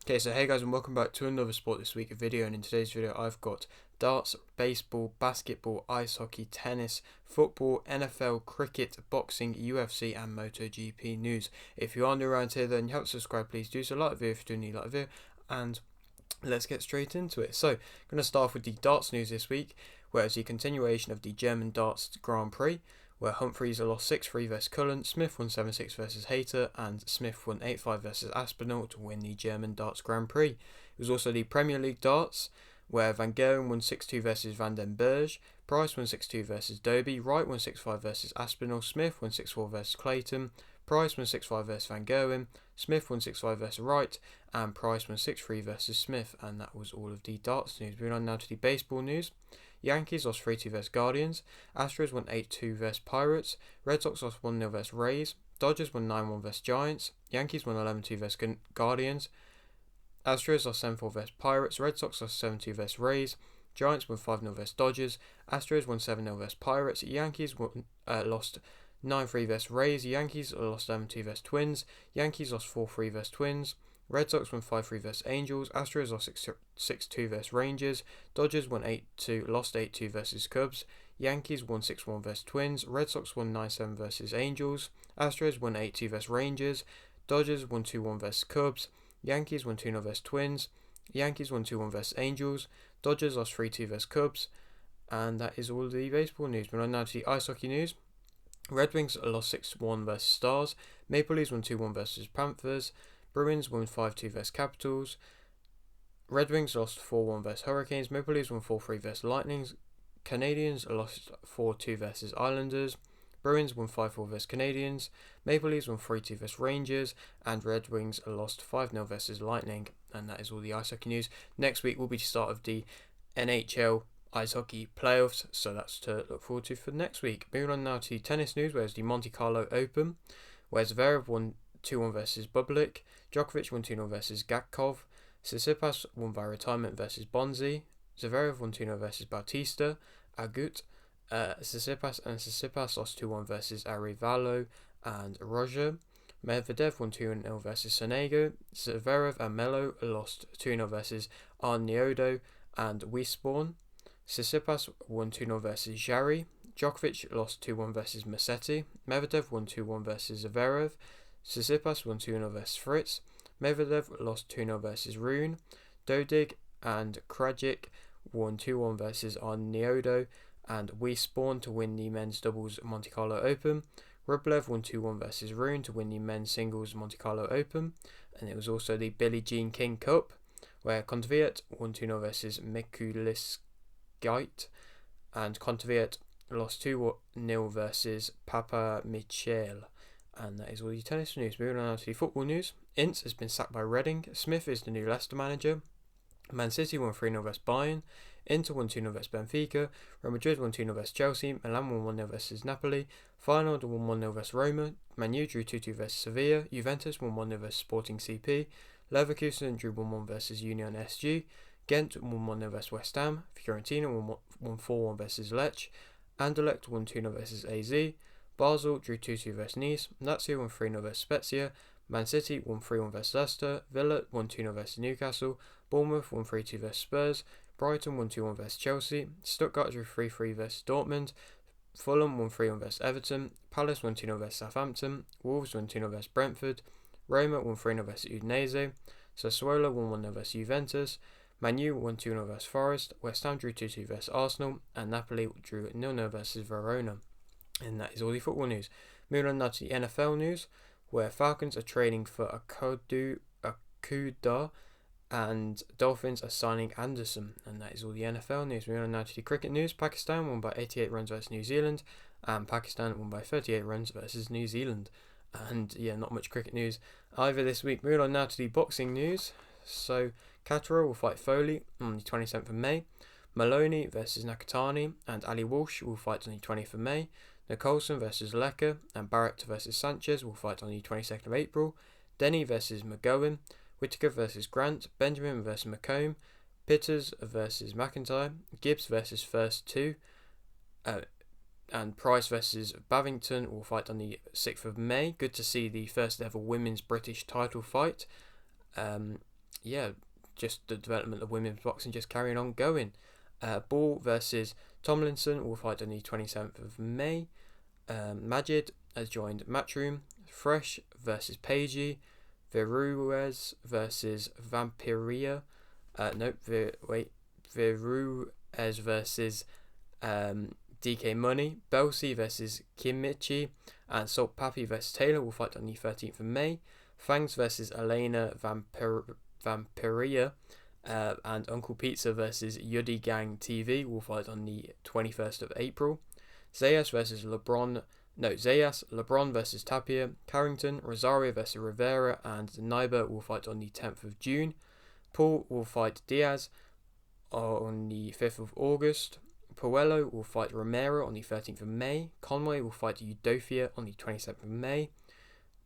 Okay, so hey guys, and welcome back to another Sport This Week video. And in today's video, I've got darts, baseball, basketball, ice hockey, tennis, football, NFL, cricket, boxing, UFC, and Moto GP news. If you are new around here, then you haven't subscribed, please do so. Like the video if you do need like the video, and let's get straight into it. So, I'm going to start off with the darts news this week, where it's the continuation of the German darts Grand Prix, where Humphries lost 6-3 versus Cullen, Smith won 7-6 versus Hayter, and Smith won 8-5 versus Aspinall to win the German darts Grand Prix. It was also the Premier League darts, where Van Gogh won 6-2 versus Van den Berg, Price won 6-2 versus Doby, Wright won 6-5 versus Aspinall, Smith won 6-4 versus Clayton, Price won 6-5 versus Van Gogh, Smith won 6-5 versus Wright, and Price won 6-3 versus Smith. And that was all of the darts news. Moving on now to the baseball news. Yankees lost 3-2 versus Guardians, Astros won 8-2 versus Pirates, Red Sox lost 1-0 versus Rays, Dodgers won 9-1 versus Giants, Yankees won 11-2 versus Guardians, Astros lost 7-4 versus Pirates, Red Sox lost 7-2 versus Rays, Giants won 5-0 versus Dodgers, Astros won 7-0 versus Pirates, Yankees lost 9-3 versus Rays, Yankees lost 11-2 versus Twins, Yankees lost 4-3 versus Twins, Red Sox won 5-3 versus Angels, Astros lost 6-2 versus Rangers, Dodgers won 8-2, lost 8-2 versus Cubs, Yankees won 6-1 versus Twins, Red Sox won 9-7 versus Angels, Astros won 8-2 versus Rangers, Dodgers won 2-1 versus Cubs, Yankees won 2-0 versus Twins, Yankees won 2-1 versus Angels, Dodgers lost 3-2 versus Cubs, and that is all the baseball news. We're on now to the ice hockey news. Red Wings lost 6-1 versus Stars, Maple Leafs won 2-1 versus Panthers, Bruins won 5-2 versus Capitals, Red Wings lost 4-1 versus Hurricanes, Maple Leafs won 4-3 versus Lightning, Canadians lost 4-2 versus Islanders, Bruins won 5-4 versus Canadians, Maple Leafs won 3-2 versus Rangers, and Red Wings lost 5-0 versus Lightning. And that is all the ice hockey news. Next week will be the start of the NHL ice hockey playoffs, so that's to look forward to for next week. Moving on now to tennis news, where it's the Monte Carlo Open, where Zverev won 2-1 versus Bublik, Djokovic won 2-0 versus Gatkov, Tsitsipas won by retirement versus Bonzi, Zverev won 2-0 versus Bautista, Agut, Tsitsipas lost 2-1 versus Arevalo and Roger, Medvedev won 2-0 versus Sonego, Zverev and Melo lost 2-0 versus Arniodo and Wisborn, Tsitsipas won 2-0 versus Jarry, Djokovic lost 2-1 versus Musetti, Medvedev won 2-1 versus Zverev, Tsitsipas won 2-0 versus Fritz, Medvedev lost 2-0 versus Rune, Dodig and Krajic won 2-1 versus Arniodo and Wisborn to win the men's doubles Monte Carlo Open. Rublev won 2-1 versus Rune to win the men's singles Monte Carlo Open. And it was also the Billie Jean King Cup, where Kontaveit won 2-0 versus Mikuliskite, and Kontaveit lost 2-0 versus Papa Michel. And that is all the tennis news. Moving on to the football news. Ince has been sacked by Reading. Smith is the new Leicester manager. Man City won 3-0 versus Bayern. Inter won 2-0 versus Benfica. Real Madrid won 2-0 versus Chelsea. Milan won 1-0 versus Napoli. Feyenoord won 1-0 versus Roma. Man U drew 2-2 versus Sevilla. Juventus won 1-0 versus Sporting CP. Leverkusen drew 1-1 versus Union SG. Ghent won 1-0 versus West Ham. Fiorentina won 4-1 versus Lech. Anderlecht won 2-0 versus AZ. Basel drew 2-2 versus Nice, Lazio won 3-0 versus Spezia, Man City won 3-1 versus Leicester, Villa won 2-0 versus Newcastle, Bournemouth won 3-2 versus Spurs, Brighton won 2-1 versus Chelsea, Stuttgart drew 3-3 versus Dortmund, Fulham won 3-1 versus Everton, Palace won 2-0 versus Southampton, Wolves won 2-0 versus Brentford, Roma won 3-0 versus Udinese, Sassuolo won 1-0 versus Juventus, Man U won 2-0 versus Forest, West Ham drew 2-2 versus Arsenal, and Napoli drew 0-0 versus Verona. And that is all the football news. Moving on now to the NFL news, where Falcons are trading for Akuda and Dolphins are signing Anderson. And that is all the NFL news. Moving on now to the cricket news. Pakistan won by 88 runs versus New Zealand, and Pakistan won by 38 runs versus New Zealand. And yeah, not much cricket news either this week. Moving on now to the boxing news. So Katara will fight Foley on the 27th of May. Maloney versus Nakatani and Ali Walsh will fight on the 20th of May. Nicholson versus Lecker and Barrett versus Sanchez will fight on the 22nd of April. Denny versus McGowan, Whittaker versus Grant, Benjamin versus McComb, Pitters versus McIntyre, Gibbs versus First 2, and Price versus Bavington will fight on the 6th of May. Good to see the first ever women's British title fight. yeah, just the development of women's boxing just carrying on going. Ball versus Tomlinson will fight on the 27th of May. Majid has joined Matchroom. Fresh versus Pagey. Veruez versus Vampiria. Veruez versus DK Money. Belsi versus Kimichi. And Salt Papi versus Taylor will fight on the 13th of May. Fangs versus Elena Vampiria. And Uncle Pizza versus Yudi Gang TV will fight on the 21st of April. Zayas LeBron versus Tapia. Carrington, Rosario versus Rivera, and Naiba will fight on the 10th of June. Paul will fight Diaz on the 5th of August. Puello will fight Romero on the 13th of May. Conway will fight Eudofia on the 27th of May.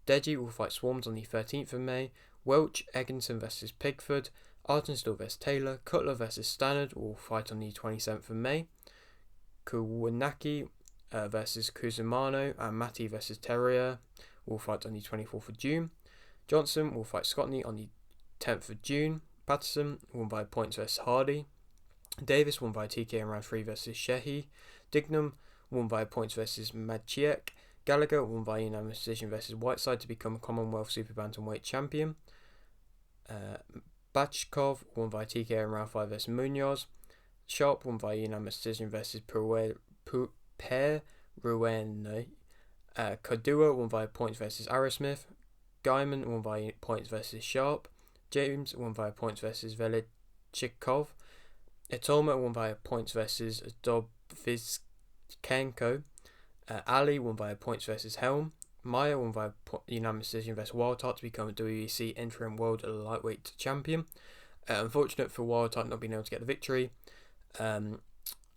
Deji will fight Swarms on the 13th of May. Welch, Egginson versus Pigford. Artenstill versus Taylor. Cutler versus Stannard will fight on the 27th of May. Kuwanaki versus Kuzumano, and Matty versus Terrier will fight on the 24th of June. Johnson will fight Scotney on the 10th of June. Patterson won by points versus Hardy. Davis won by TK in round 3 versus Shehi. Dignam won by points versus Maciek. Gallagher won by unanimous decision versus Whiteside to become Commonwealth Super Bantamweight champion. Bachkov won by TK in round 5 versus Munoz. Sharp won by unanimous decision versus Perueno. Kadua won by points versus Arrowsmith. Gaiman won by points versus Sharp. James won by points versus Velичikov. Itoma won by points versus Dobvizkenko. Ali won by points versus Helm. Maya won by unanimous decision versus Wildheart to become a WEC interim world lightweight champion. Unfortunate for Wildheart not being able to get the victory.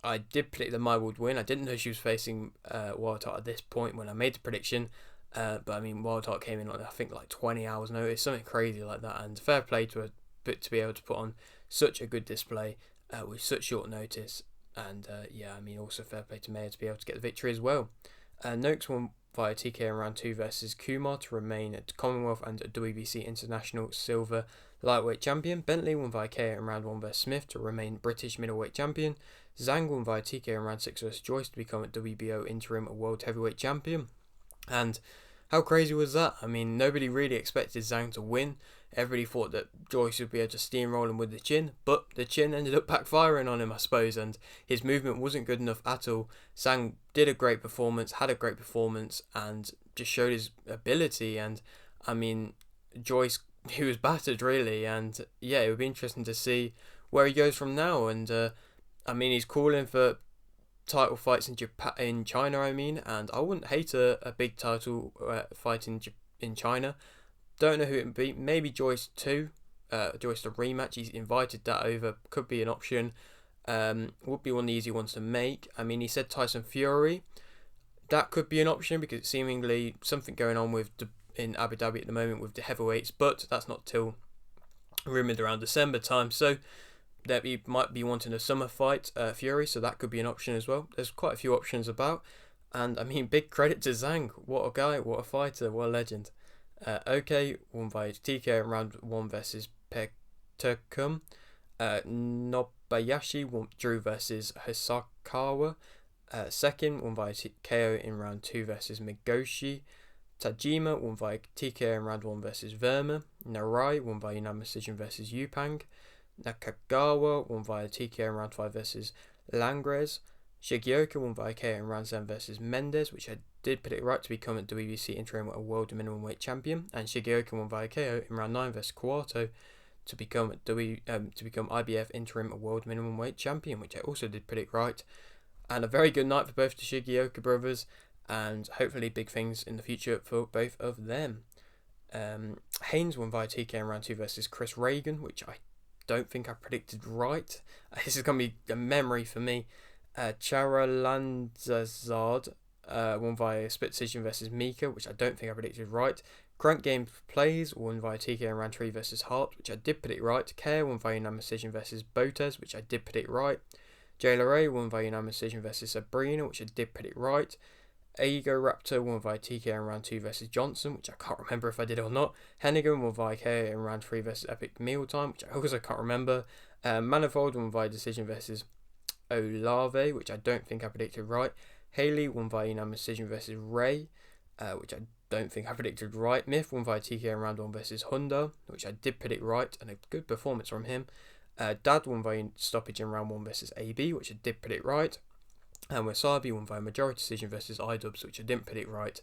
I did predict that Maya would win. I didn't know she was facing Wildheart at this point when I made the prediction. But I mean, Wildheart came in I think 20 hours notice, something crazy like that. And fair play to her to be able to put on such a good display with such short notice. And also fair play to Maya to be able to get the victory as well. Noakes won via TK in round 2 versus Kumar to remain at Commonwealth and WBC International Silver Lightweight Champion. Bentley won via KO in round 1 versus Smith to remain British Middleweight Champion. Zhang won via TK in round 6 versus Joyce to become a WBO Interim World Heavyweight Champion. And how crazy was that? I mean, nobody really expected Zhang to win. Everybody thought that Joyce would be able to steamroll him with the chin, but the chin ended up backfiring on him, I suppose, and his movement wasn't good enough at all. Zhang did a great performance, had a great performance, and just showed his ability. And I mean, Joyce, he was battered really, and yeah, it would be interesting to see where he goes from now. And he's calling for title fights in China, and I wouldn't hate a big title fight in China. Don't know who it would be. Maybe Joyce 2, Joyce the rematch. He's invited that over. Could be an option. Would be one of the easy ones to make. I mean, he said Tyson Fury. That could be an option because it's seemingly something going on in Abu Dhabi at the moment with the heavyweights, but that's not till rumoured around December time. So that he might be wanting a summer fight, Fury. So that could be an option as well. There's quite a few options about, and I mean, big credit to Zhang. What a guy! What a fighter! What a legend! OK won by TK in round 1 versus Pekturkum. Nobayashi drew versus Hisakawa. Second won by KO in round 2 versus Migoshi. Tajima won by TK in round 1 versus Verma. Narai won by unanimous decision versus Yupang. Nakagawa won via TK in round 5 versus Langres. Shigioka won via KO in round 7 versus Mendes, which I did put it right to become a WBC interim world minimum weight champion. And Shigioka won via KO in round 9 versus Kawato to become IBF interim world minimum weight champion, which I also did put it right. And a very good night for both the Shigioka brothers, and hopefully big things in the future for both of them. Haynes won via TK in round 2 versus Chris Reagan, which I don't think I predicted right. This is going to be a memory for me. Charalanzazard won via split decision versus Mika, which I don't think I predicted right. Crank Game Plays won via TK in round 3 versus Hart, which I did put it right. Care won via unanimous decision versus Botes, which I did put it right. Jayla Ray won via unanimous decision versus Sabrina, which I did put it right. Ego Raptor won via TKO in round 2 versus Johnson, which I can't remember if I did or not. Hennigan won via KO in round 3 versus Epic Mealtime, which I also can't remember. Manifold won via decision versus Olave, which I don't think I predicted right. Haley won via unanimous decision versus Ray, which I don't think I predicted right. Myth won via TKO in round 1 versus Honda, which I did predict right, and a good performance from him. Dad won via stoppage in round 1 versus AB, which I did predict right. And Wasabi won via majority decision versus iDubbbz, which I didn't predict right.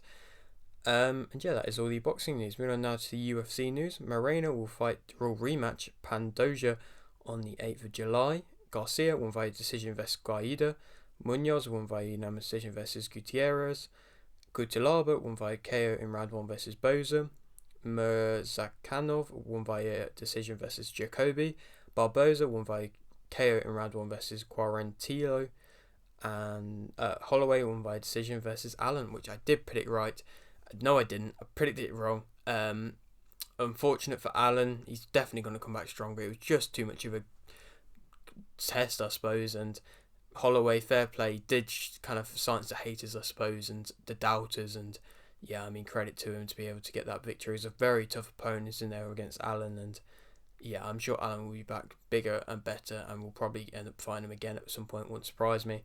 And yeah, that is all the boxing news. Moving on now to the UFC news. Moreno will rematch Pandoja on the 8th of July. Garcia won via decision versus Guaida. Munoz won via unanimous decision versus Gutierrez. Kutilaba won via KO in round 1 versus Boza. Murzakanov won via decision versus Jacoby. Barboza won via KO in round 1 versus Quarantillo. And Holloway won by decision versus Allen, which I did predict right. No, I didn't. I predicted it wrong. Unfortunate for Allen. He's definitely going to come back stronger. It was just too much of a test, I suppose. And Holloway, fair play, did kind of silence the haters, I suppose, and the doubters. And yeah, I mean, credit to him to be able to get that victory. He's a very tough opponent in there against Allen. And yeah, I'm sure Allen will be back bigger and better, and we'll probably end up fighting him again at some point. Won't surprise me.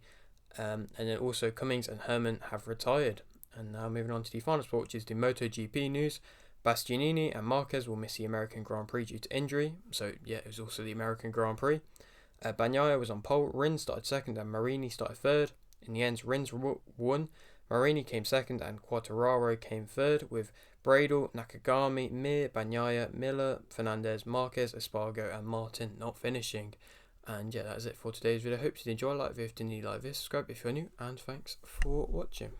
And then also Cummings and Herman have retired. And now moving on to the final sport, which is the Moto GP news. Bastianini and Marquez will miss the American Grand Prix due to injury. So yeah, it was also the American Grand Prix. Bagnaia was on pole. Rins started second and Marini started third. In the end, Rins won. Marini came second and Quartararo came third, with Bradle, Nakagami, Mir, Bagnaia, Miller, Fernandez, Marquez, Espargo and Martin not finishing. And yeah, that's it for today's video. Hope you did enjoy. Like the video if you didn't, like this, subscribe if you're new, and thanks for watching.